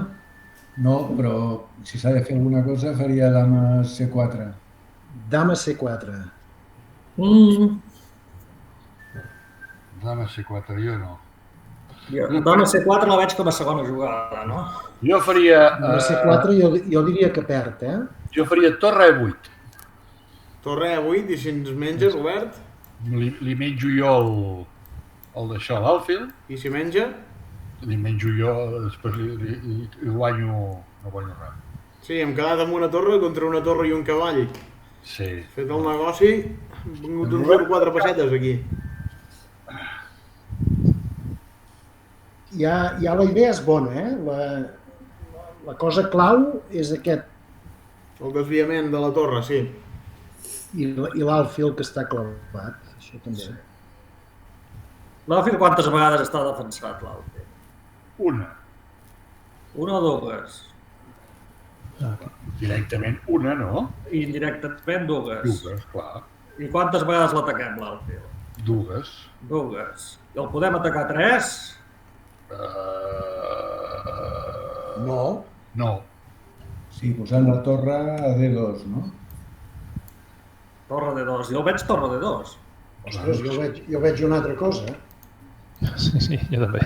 No, però si s'ha de fer alguna cosa faria dama C4. Dama C4. Dama C4, jo no. Dama C4 la veig com a segona jugada, no? Jo faria... Dama C4 jo diria que perd, eh? Jo faria torre E8. Torre E8 i si ens menja, Robert? Li menjo jo el d'això, l'alfil. I si menja? Li menjo jo, després li guanyo... No guanyo res. Sí, hem quedat amb una torre contra una torre i un cavall. Sí. Fet el negoci, hem vingut uns 0,4 pessetes aquí. Ja la idea és bona, eh? La cosa clau és aquest... El desviament de la torre, sí. I l'alfil que està clavat, això també. L'alfil quantes vegades està defensat, l'alfil? Una. Una o dues? Directament una, no? I indirectament dues? Dues, clar. I quantes vegades l'ataquem, l'alfil? Dues. Dues. I el podem atacar 3? No. No. Sí, posant la torre a D2, no? Torre de 2. Jo veig torre de 2. Ostres, jo veig una altra cosa. Sí, jo també.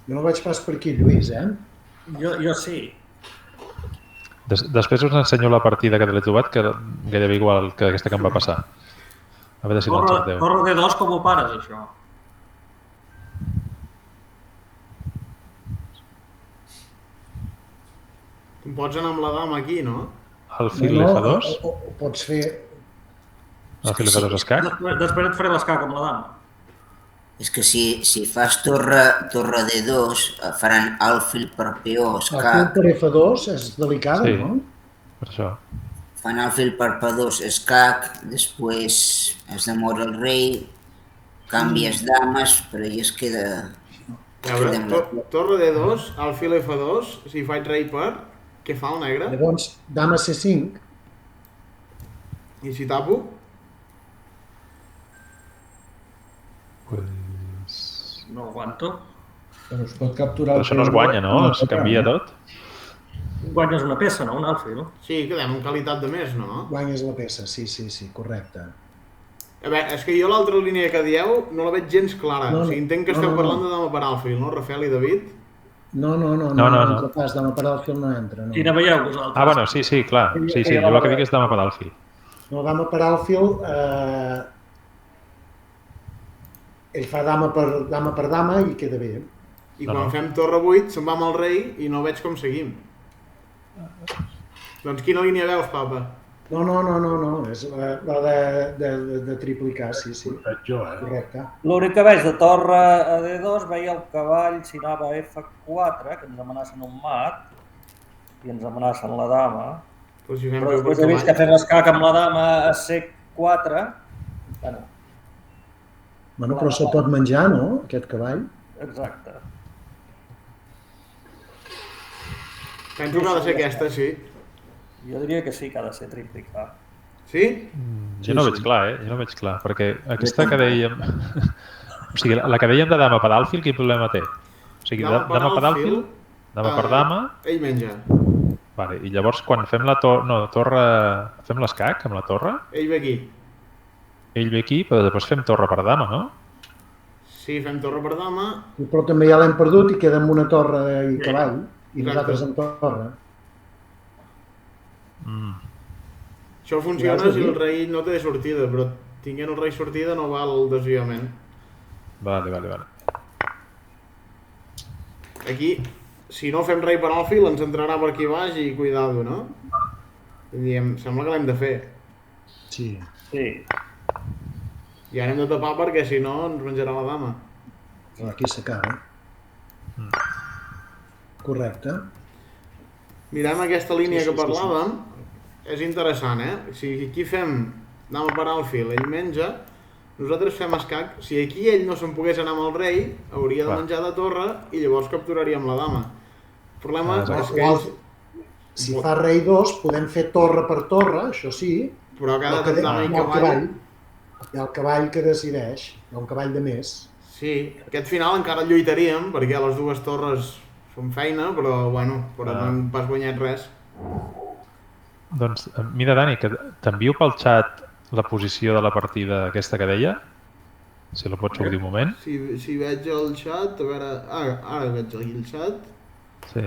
Jo no vaig pas per aquí, Lluís, eh? Jo sí. Després us ensenyo la partida que l'he trobat, que gairebé igual que aquesta que em va passar. A veure si l'encerteu. Torre de 2, com ho pares, això? Tu pots anar amb la dama aquí, no? Alfil F2? O pots fer... Alfil F2 escac? Després et faré l'escac amb la dama. És que si fas torre D2, faran alfil per peó, escac. Alfil per F2 és delicada, Sí. no? Per això. Fan alfil per P2, escac, després es demora el rei, canvies dames, però ja es queda... A veure, torre D2, alfil F2, si faig rei per, què fa el negre? Llavors, dama C5. I si tapo? No aguanto. Però es pot capturar... Però això no es guanya, no? Es canvia tot? Guanyes una peça, no? Un alfil. Sí, quedem en qualitat de més, no? Guanyes la peça, sí, correcte. A veure, és que jo l'altra línia que dieu no la veig gens clara. No, o sigui, entenc que esteu no. parlant de dama per alfil, no, Rafael i David? No. En pas, dama per alfil no entra. No. Quina veieu vosaltres? Ah, bueno, sí, clar. Sí, jo el que dic és dama per alfil. No, dama per alfil... Ell fa dama per dama i queda bé. I quan fem torre 8 se'n va amb el rei i no veig com seguim. Doncs quina línia veus, papa? No, és la de triplicar, sí. Correcte. L'únic que veig de torre a D2 veia el cavall si anava a F4, que ens amenacen un mat, i ens amenacen la dama. Però després he vist que fem escac amb la dama a C4. Bueno, però se'l pot menjar, no?, aquest cavall. Exacte. Penso que ha de ser aquesta, sí. Jo diria que sí, que ha de ser triplicar. Sí? Jo no veig clar, Jo no veig clar, perquè aquesta que dèiem... O sigui, la que dèiem de dama per alfil, quin problema té? O sigui, dama per alfil, dama per dama... Ell menja. Vale, i llavors quan fem la torre... Fem l'escac amb la torre? Ell ve aquí. Ell ve aquí, però després fem torre per dama, no? Sí, fem torre per dama. Però també ja l'hem perdut i queda amb una torre i cavall, i nosaltres amb torre. Això funciona si el rei no té sortida, però tinguent el rei sortida no val el desviament. Vale. Aquí, si no fem rei per alfil, ens entrarà per aquí baix i cuidado, no? Em sembla que l'hem de fer. Sí. I ara hem de tapar perquè si no ens menjarà la dama. Aquí s'acaba. Correcte. Mirem aquesta línia que parlàvem. És interessant, Si aquí fem dama per alfil, ell menja, nosaltres fem escac. Si aquí ell no se'n pogués anar amb el rei, hauria de menjar de torre i llavors capturaríem la dama. El problema és que ells... Si fa rei 2, podem fer torre per torre, això sí, però cada dama i cavall... Hi ha el cavall que decideix, hi ha un cavall de més. Sí, aquest final encara lluitaríem, perquè les dues torres són feina, però bueno, no hem pas guanyat res. Doncs mira, Dani, que t'envio pel xat la posició de la partida aquesta que deia, si la pots obrir un moment. Si veig el xat, a veure... Ara veig aquí el xat. Sí.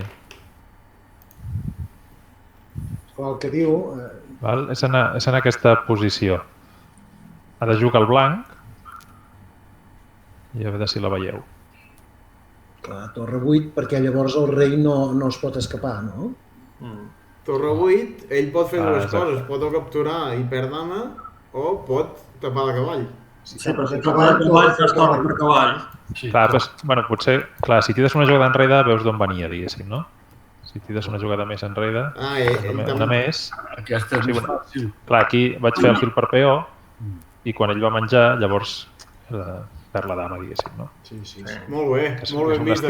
El que diu... És en aquesta posició. Ara juga el blanc i a veure si la veieu. Clar, torre 8, perquè llavors el rei no es pot escapar, no? Torre 8, ell pot fer dues coses. Pot o capturar i perd dama, o pot tapar de cavall. Sí, però si tapar de cavall, fas torre per cavall. Clar, potser, clar, si tires una jugada enrere, veus d'on venia, diguéssim, no? Si tires una jugada més enrere, una més... Aquesta és més fàcil. Clar, aquí vaig fer el fil per peó, i quan ell va menjar, llavors perd la dama, diguéssim, no? Sí. Molt bé, molt ben vist.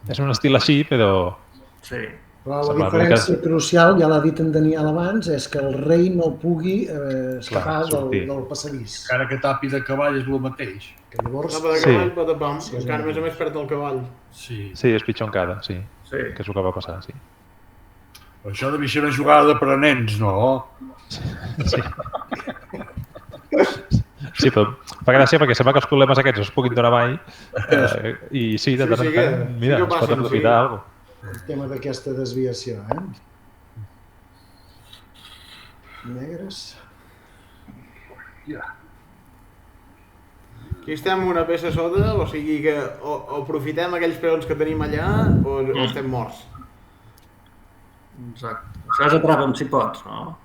És un estil així, però... Sí. Però la diferència crucial, ja l'ha dit en Daniel abans, és que el rei no pugui escapar del passadís. Encara que tapi de cavall és el mateix. Que llavors... Tapa de cavall, pot tapar, encara a més per el cavall. Sí, és pitjor encara, sí. Que és el que va passar, sí. Això devia ser una jugada d'aprenents, no? Sí. Sí, però fa gràcia perquè sembla que els problemes aquests no es puguin donar mai i sí, de tant en tant, mira, es pot aprofitar alguna cosa. El tema d'aquesta desviació, Negres. Aquí estem una peça sota, o sigui que o aprofitem aquells peons que tenim allà o estem morts. Exacte. Això és atrapa'm si pots, no?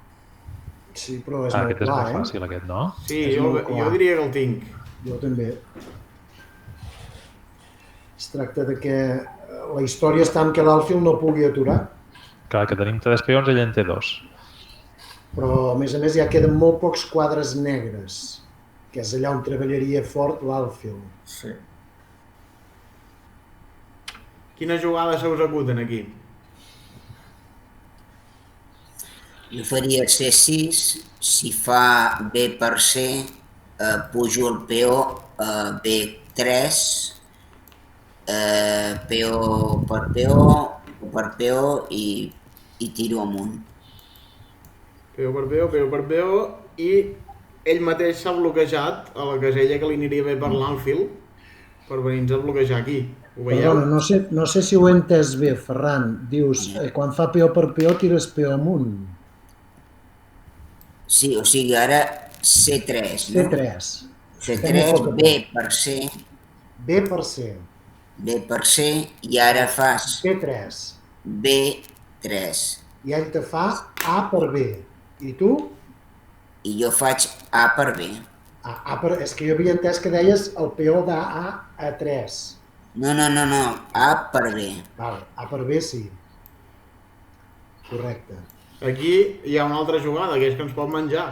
Sí, però és molt clar, Aquest és molt fàcil, aquest, no? Sí, jo diria que el tinc. Jo també. Es tracta de que la història està en què l'alfil no pugui aturar. Clar, que tenim 3 peons i ell en té 2. Però, a més, ja queden molt pocs quadres negres, que és allà on treballaria fort l'alfil. Sí. Quina jugada se us acuten aquí? Jo faria C6, si fa B per C, pujo el peó a B3, peó per peó i tiro amunt. Peó per peó i ell mateix s'ha bloquejat a la casella que li aniria bé per l'alfil per venir-nos a bloquejar aquí. Ho veieu? Perdona, no sé si ho he entès bé, Ferran. Dius, quan fa peó per peó tires peó amunt. Sí, o sigui, ara C3, no? C3. C3, B per C. B per C. B per C, i ara fas B3. B3. I ell te fa A per B. I tu? I jo faig A per B. És que jo havia entès que deies el peó d'A a 3. No, A per B. Vale, A per B sí. Correcte. Aquí hi ha una altra jugada, que és que ens pot menjar.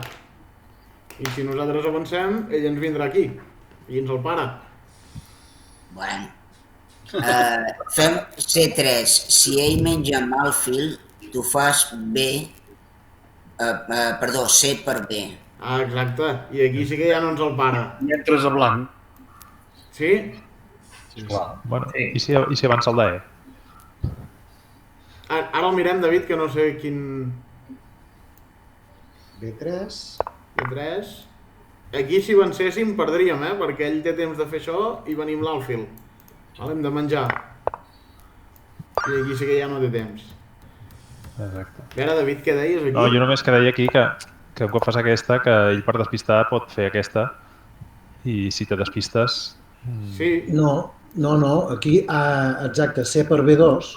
I si nosaltres avancem, ell ens vindrà aquí. I ens el para. Bueno. Fem C3. Si ell menja amb alfil, tu fas C per B. Exacte. I aquí sí que ja no ens el para. I entres a blanc. Sí? Sí, clar. Bueno, i si avança el DE? Ara el mirem, David, que no sé quin... B3. B3. Aquí, si avancéssim, perdríem, perquè ell té temps de fer això i venim l'alfil. Hem de menjar. I aquí sí que ja no té temps. Exacte. I ara, David, què deies aquí? No, jo només que deia aquí que un cop fas aquesta, que ell per despistar pot fer aquesta, i si te despistes... Sí. No, aquí, exacte, C per B2.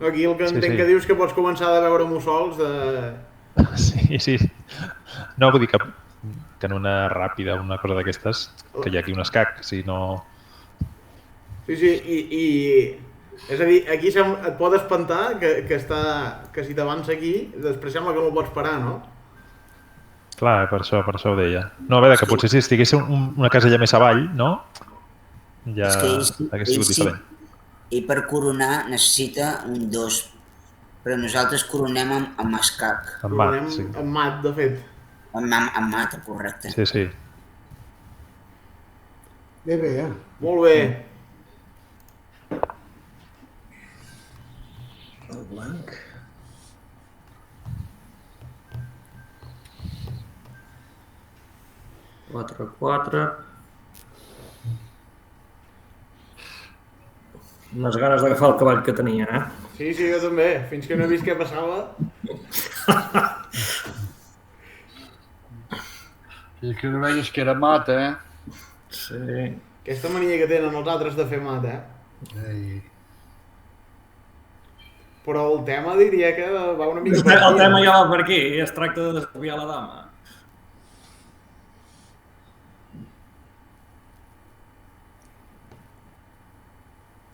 Aquí el que entenc que dius que pots començar a veure mussols de... Sí. No, vull dir que en una ràpida, una cosa d'aquestes, que hi ha aquí un escac, si no... Sí, i... És a dir, aquí et pot espantar que si t'avança aquí, després sembla que no el pots parar, no? Clar, per això ho deia. No, a veure, que potser si estigués una casella més avall, no? Ja hagués sigut diferent. I per coronar necessita un 2, però nosaltres coronem amb escac. Amb mat, sí. Amb mat, de fet. Amb mat, correcte. Sí. Bé. Molt bé. El blanc. Quatre. Unes ganes d'agafar el cavall que tenia, eh? Sí, jo també. Fins que no he vist què passava. Fins que no veies que era mat, Sí. Aquesta mania que tenen els altres de fer mat, Ei. Però el tema diria que va una mica per aquí. El tema ja va per aquí, es tracta de desviar la dama.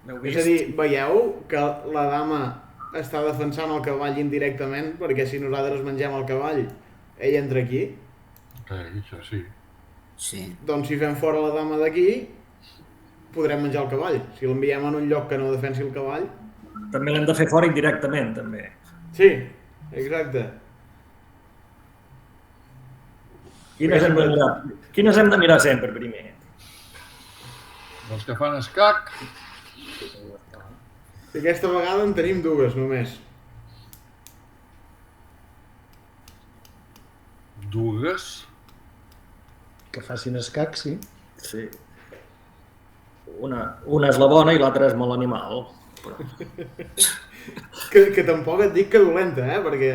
És a dir, veieu que la dama està defensant el cavall indirectament perquè si nosaltres mengem el cavall, ell entra aquí. Això sí. Doncs si fem fora la dama d'aquí, podrem menjar el cavall. Si l'enviem en un lloc que no defensi el cavall... També l'hem de fer fora indirectament, també. Sí, exacte. Quines hem de mirar sempre, primer? Els que fan escac. I aquesta vegada en tenim dues, només. Dues? Que facin escac, sí. Sí. Una és la bona i l'altra és molt animal. Que tampoc et dic que dolenta, perquè...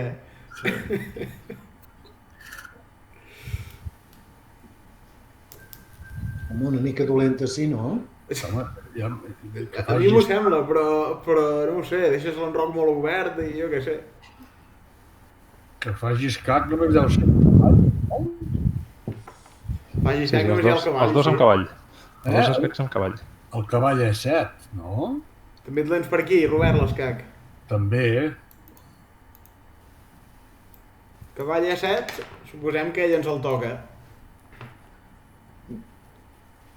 Una mica dolenta sí, no? Home, a mi m'ho sembla, però no ho sé, deixes l'enroc molt obert i jo què sé. Que faci escac només deu ser. Faci escac només hi ha el cavall. Els dos amb cavall. Els dos escacs amb cavall. El cavall és 7, no? També et lents per aquí, Robert, l'escac. També. Cavall E7, suposem que ell ens el toca.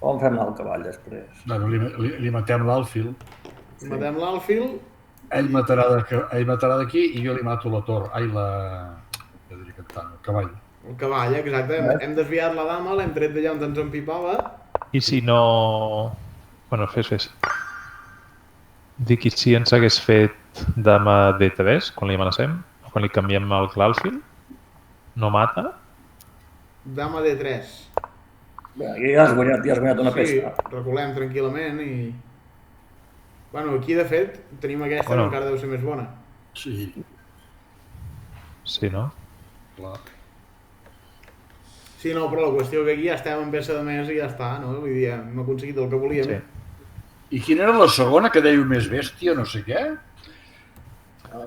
On fem anar el cavall després? Bueno, li matem l'alfil. Matem l'alfil. Ell matarà d'aquí i jo li mato la torre. Ai, el cavall. El cavall, exacte. Hem desviat la dama, l'hem tret d'allà on ens empipava. I si no... Bueno, fes. Dic, i si ens hagués fet dama D3, quan li amenacem? O quan li canviem el l'alfil? No mata? Dama D3. Ja has guanyat una peça. Sí, reculem tranquil·lament i... Bueno, aquí de fet tenim aquesta que encara deu ser més bona. Sí. Sí, no? Clar. Sí, no, però la qüestió que aquí ja estem en peça de més i ja està, no? Vull dir, hem aconseguit el que volíem. Sí. I quina era la segona, que deia més bèstia, no sé què?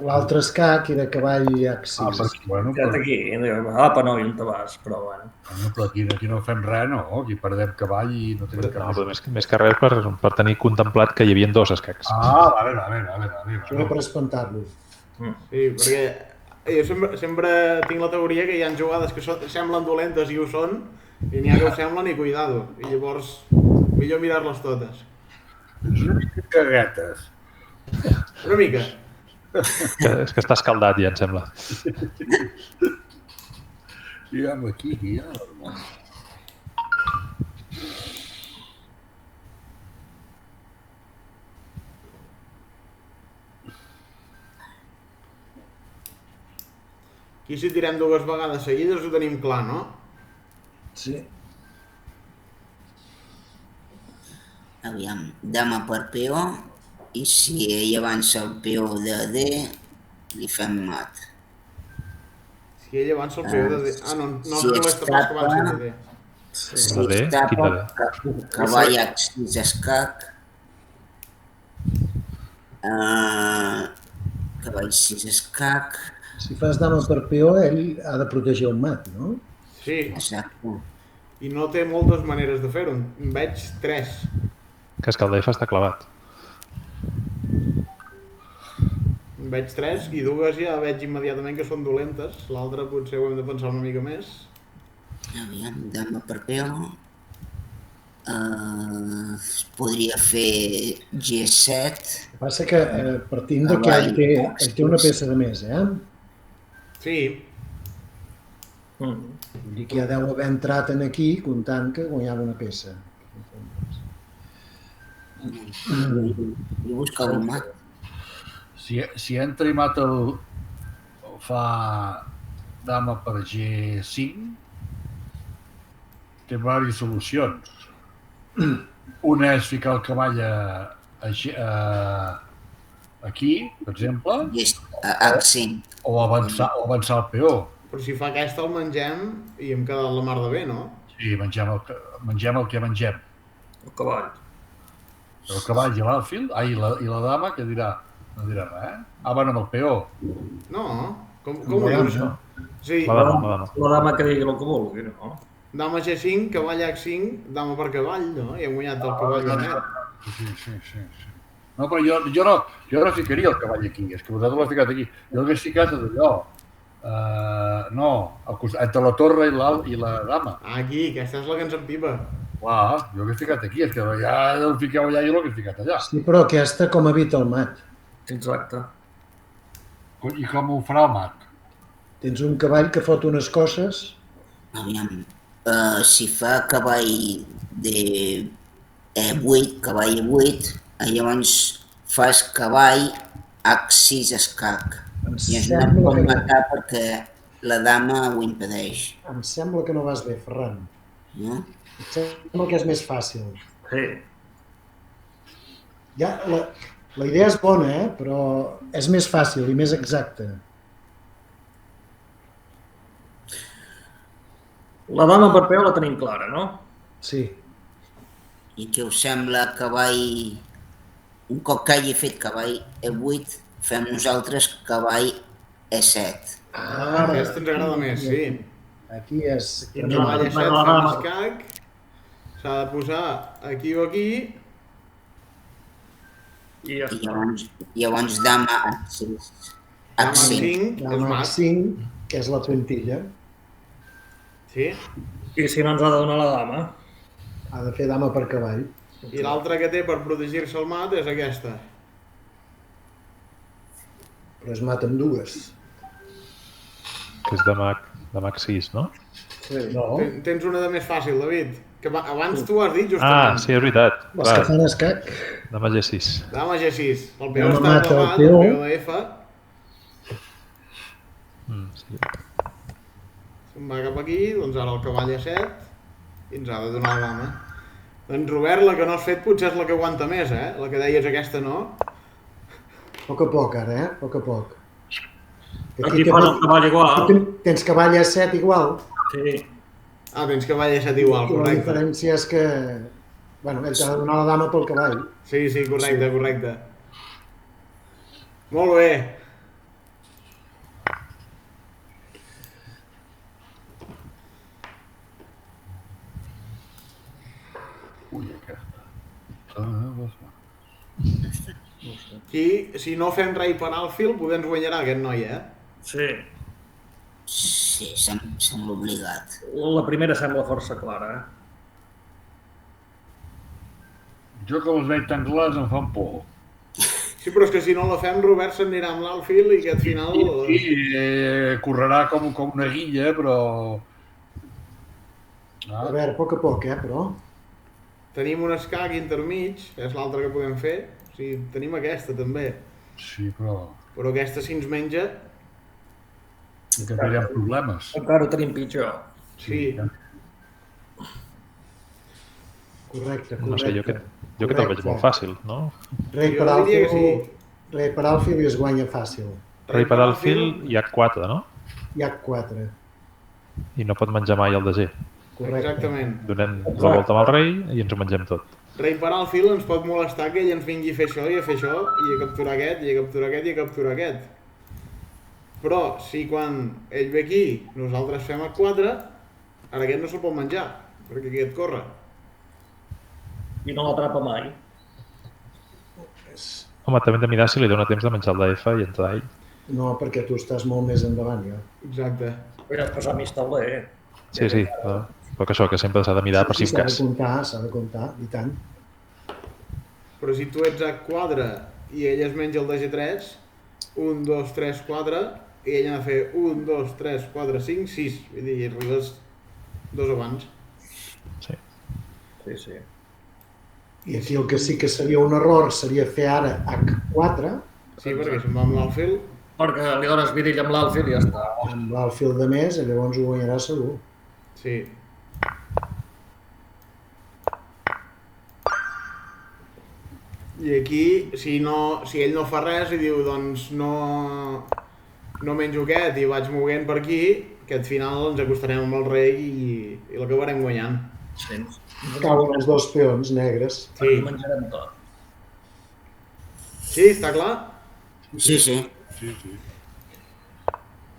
L'altre escac era cavall H6. Bueno, aquí, apa, no, i on te vas, però bueno. Però aquí no fem res, no? Aquí perdem cavall i no tenim cap... No, més que res per tenir contemplat que hi havia dos escacs. A veure. Això era per espantar-los. Sí, perquè jo sempre tinc la teoria que hi ha jugades que semblen dolentes i ho són, i n'hi ha que ho semblen i cuidado. I llavors, millor mirar-les totes. És una mica caguetes. Una mica. És que està escaldat ja, em sembla. Digue'm aquí, ja. Aquí si tirem dues vegades seguides ho tenim clar, no? Sí. Aviam, dama per peó, i si ell avança el peó de D, li fem mat. Si ell avança el peó de D... Ah, no es molesta pas que avanci de D. Si es tapa, cavall H6 escac. Cavall 6 escac. Si fas dama per peó, ell ha de protegir el mat, no? Sí. Exacte. I no té moltes maneres de fer-ho. En veig 3. Que és que el DF està clavat. En veig 3 i dues ja veig immediatament que són dolentes. L'altra potser ho hem de pensar una mica més. Aviam, dama per peó. Es podria fer G7. El que passa que partint de que ell té una peça de més, Sí. Vull dir que ja deu haver entrat en aquí comptant que guanyava una peça. I busca el mat. Si entra i mata fa dama per G5, té diverses solucions. Una és ficar el cavall aquí, per exemple, o avançar el peó. Però si fa aquesta el mengem i hem quedat la mar de bé, no? Sí, mengem el que mengem. El cavall. El cavall i l'alfil, i la dama, que dirà? No dirà res, van amb el peó. No, com ho dius això? Sí, la dama que digui el que vulgui, no? Dama G5, cavall H5, dama per cavall, no? I hem guanyat el cavall de net. Sí. No, però jo no ficaria el cavall aquí, és que vosaltres l'heu ficat aquí. Jo l'hagués ficat d'allò. No, entre la torre i la dama. Aquí, aquesta és la que ens empipa. Clar, jo l'hagués ficat aquí, és que ja el fiqueu allà i jo l'hagués ficat allà. Sí, però aquesta com evita el mat. Exacte. I com ho farà el mat? Tens un cavall que fot unes coses... Aviam, si fa cavall de E8, cavall E8, llavors fas cavall H6 escac. I això no pot matar perquè la dama ho impedeix. Em sembla que no vas bé, Ferran. No? Em sembla que és més fàcil. Sí. Ja, la idea és bona, però és més fàcil i més exacta. La dama per peó la tenim clara, no? Sí. I què us sembla cavall... Un cop que hagi fet cavall E8, fem nosaltres cavall E7. Aquesta ens agrada més, sí. Aquí és... Cavall E7, fem escac. S'ha de posar aquí o aquí. I ja està. Llavors dama H6. Dama H5, que és la puntilla. Sí. I si no ens ha de donar la dama? Ha de fer dama per cavall. I l'altra que té per protegir-se el mat és aquesta. Però es maten dues. Que és de Mac 6, no? Sí. No. Tens una de més fàcil, David. Que abans tu has dit justament. Ah, sí, és veritat. Les que fan escac. Dama G6. Dama G6. El peó està clavat, el peó de F. Sí. Se'n va cap aquí, doncs ara el cavall A7 i ens ha de donar la dama. Doncs Robert, la que no has fet potser és la que aguanta més, La que deies aquesta no. A poc ara, A poc a poc. Aquí posa el cavall igual. Tens cavall A7 igual. Sí. Ah, tens cavall A7 igual, correcte. La diferència és que... Bueno, ell t'ha de donar la dama pel cavall. Sí, correcte. Molt bé. Ui, aquesta. Aquí, si no fem rei per alfil, poder ens guanyarà aquest noi, Sí. Sí, sembla obligat. La primera sembla força clara, Jo que els veig tan clars em fan por. Sí, però és que si no la fem, Robert s'anirà amb l'alfil i aquest final... Sí, correrà com una guilla, però... A veure, a poc, però... Tenim un escac intermig, és l'altre que podem fer. O sigui, tenim aquesta també. Sí, però... Però aquesta si ens menja... Que tindrem problemes. Encara ho tenim pitjor. Sí. Correcte. No sé, jo que te'l veig molt fàcil, no? Rei per alfil i es guanya fàcil. Rei per alfil i H4, no? I H4. I no pot menjar mai el de G. Correcte. Exactament. Donem la volta amb el rei i ens ho mengem tot. Rei per alfil ens pot molestar que ell ens vingui a fer això i a fer això, i a capturar aquest, i a capturar aquest, i a capturar aquest. Però si quan ell ve aquí nosaltres fem H4, ara aquest no se'l pot menjar, perquè aquest corre. I no l'atrapa mai. Home, també hem de mirar si li dona temps de menjar el d'F i entrar ell. No, perquè tu estàs molt més endavant, ja. Exacte. Podries passar mig tauler, Sí, però que això, que sempre s'ha de mirar per si en cas. S'ha de comptar, i tant. Però si tu ets H4 i ell es menja el de G3, 1, 2, 3, 4, i ell ha de fer 1, 2, 3, 4, 5, 6. Vull dir, arribes 2 abans. Sí. Sí. I aquí el que sí que seria un error seria fer ara H4. Sí, perquè se'n va amb l'alfil. Perquè li dones vidilla amb l'alfil i ja està. Amb l'alfil de més, i llavors ho guanyarà segur. Sí. I aquí, si ell no fa res i diu, doncs no menjo aquest i vaig moguent per aquí, aquest final ens acostarem amb el rei i l'acabarem guanyant. Sí. Cauen els 2 peons negres. Sí. I menjarem tot. Sí, està clar? Sí.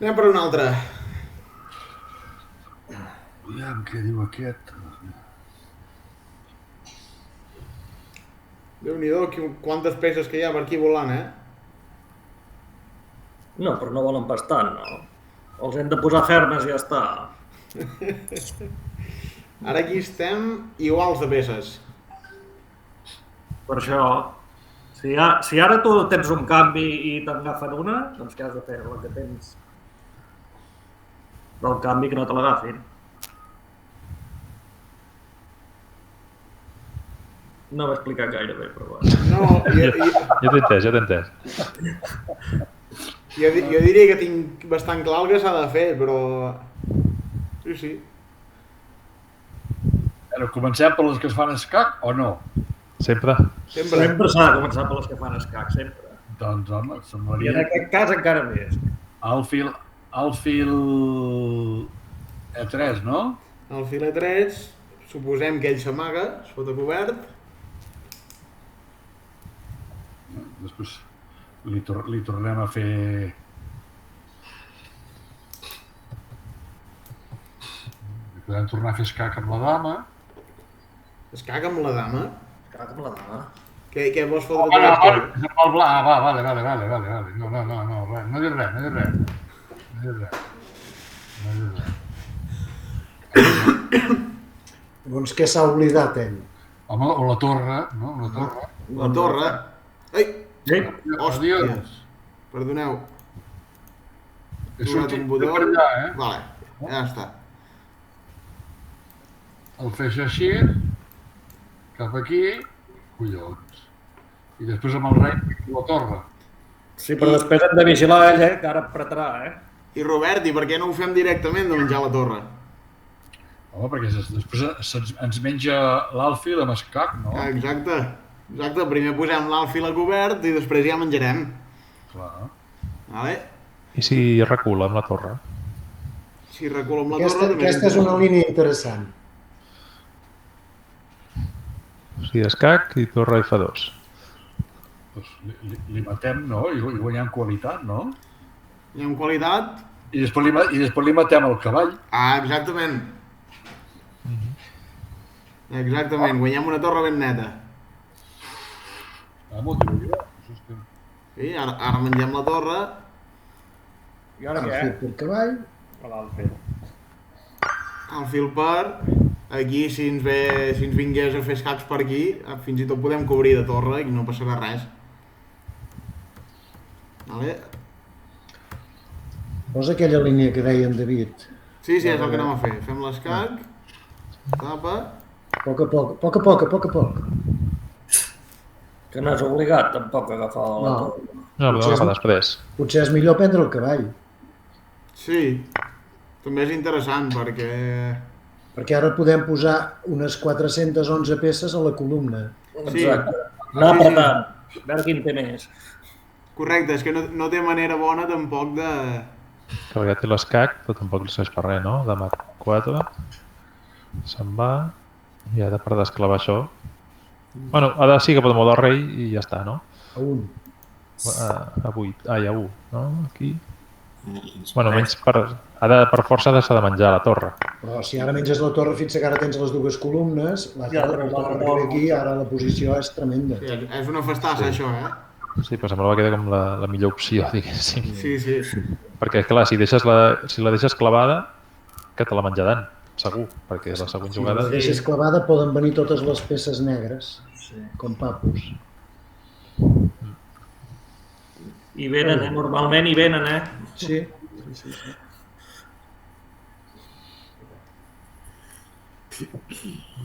Anem per un altre. Aviam, què diu aquest? Déu-n'hi-do, quantes peces que hi ha per aquí volant, No, però no volen pas tant, no? Els hem de posar fermes i ja està. Ara aquí estem iguals de peces. Per això, si ara tu tens un canvi i t'agafen una, doncs què has de fer? La que tens del canvi que no te l'agafin. No m'he explicat gaire bé, però bueno. No, Ja t'he entès. Jo diria que tinc bastant clar el que s'ha de fer, però... Sí. Però comencem per les que es fan escac o no? Sempre. Sempre s'ha de començar per les que fan escac, sempre. Doncs, home, I semblaria... en aquest cas encara més. Alfil E3, no? El fil E3, suposem que ell s'amaga, sota cobert. Després li tornem a fer... Podem tornar a fer escac amb la dama. Escac amb la dama? Escac amb la dama. Què vols fotre tot? El bla, vale. No, res, no dic res. Llavors, què s'ha oblidat ell? Home, o la torre, no? La torre. Ai! Sí? Hòstia! Perdoneu. He sortit de per allà, Vale, ja està. El feix així, cap aquí, collons. I després amb el rei la torre. Sí, però després hem de vigilar ell, que ara apretarà, I Robert, i per què no ho fem directament de menjar la torre? Home, perquè després ens menja l'alfil amb escac, no? Exacte. Primer posem l'alfil a cobert i després ja menjarem. Clar. Vale? I si recula amb la torre? Si recula amb la torre... Aquesta és una línia interessant. O sigui, escac i torre F2. Doncs li matem, no? I guanyem qualitat, no? Guanyem qualitat. I després li matem el cavall. Ah, exactament. Exactament, guanyem una torre ben neta. Molt bé. Sí, ara mengem la torre. I ara què? Alfil per cavall. L'alfil. Alfil per... Aquí, si ens vingués a fer escacs per aquí, fins i tot podem cobrir de torre i no passarà res. Vale? Posa aquella línia que deia en David. Sí, és el que anem a fer. Fem l'escac, tapa... A poc a poc. Que no és obligat, tampoc, agafar la torre. No, l'hem agafat després. Potser és millor prendre el cavall. Sí, també és interessant perquè... Perquè ara podem posar unes 411 peces a la columna. Exacte. Anar apretant, a veure quin té més. Correcte, és que no té manera bona tampoc de... Que ja té l'escac, però tampoc li serveix per res, no? De mat 4. Se'n va. I ara per desclavar això... Bueno, ara sí que pot moure el rei i ja està, no? A 1. A 8. Ai, a 1, no? Aquí. Bueno, menys per... Ara per força s'ha de menjar la torre. Però si ara menges la torre fins que ara tens les dues columnes, la torre que ve aquí, ara la posició és tremenda. Sí, és una festassa, això, eh? Sí, però semblava que era com la millor opció, diguéssim. Sí. Perquè, clar, si la deixes clavada, que te la menjaran, segur, perquè la següent jugada... Si la deixes clavada poden venir totes les peces negres, com papus. I venen, normalment hi venen, eh? Sí.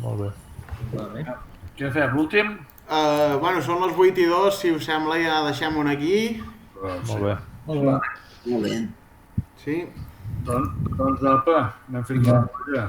Molt bé. Què fem, l'últim? Bueno, són les 8:02, si us sembla ja deixem-ho aquí. Molt bé. Molt bé. Sí. Doncs apa, anem fent la colla.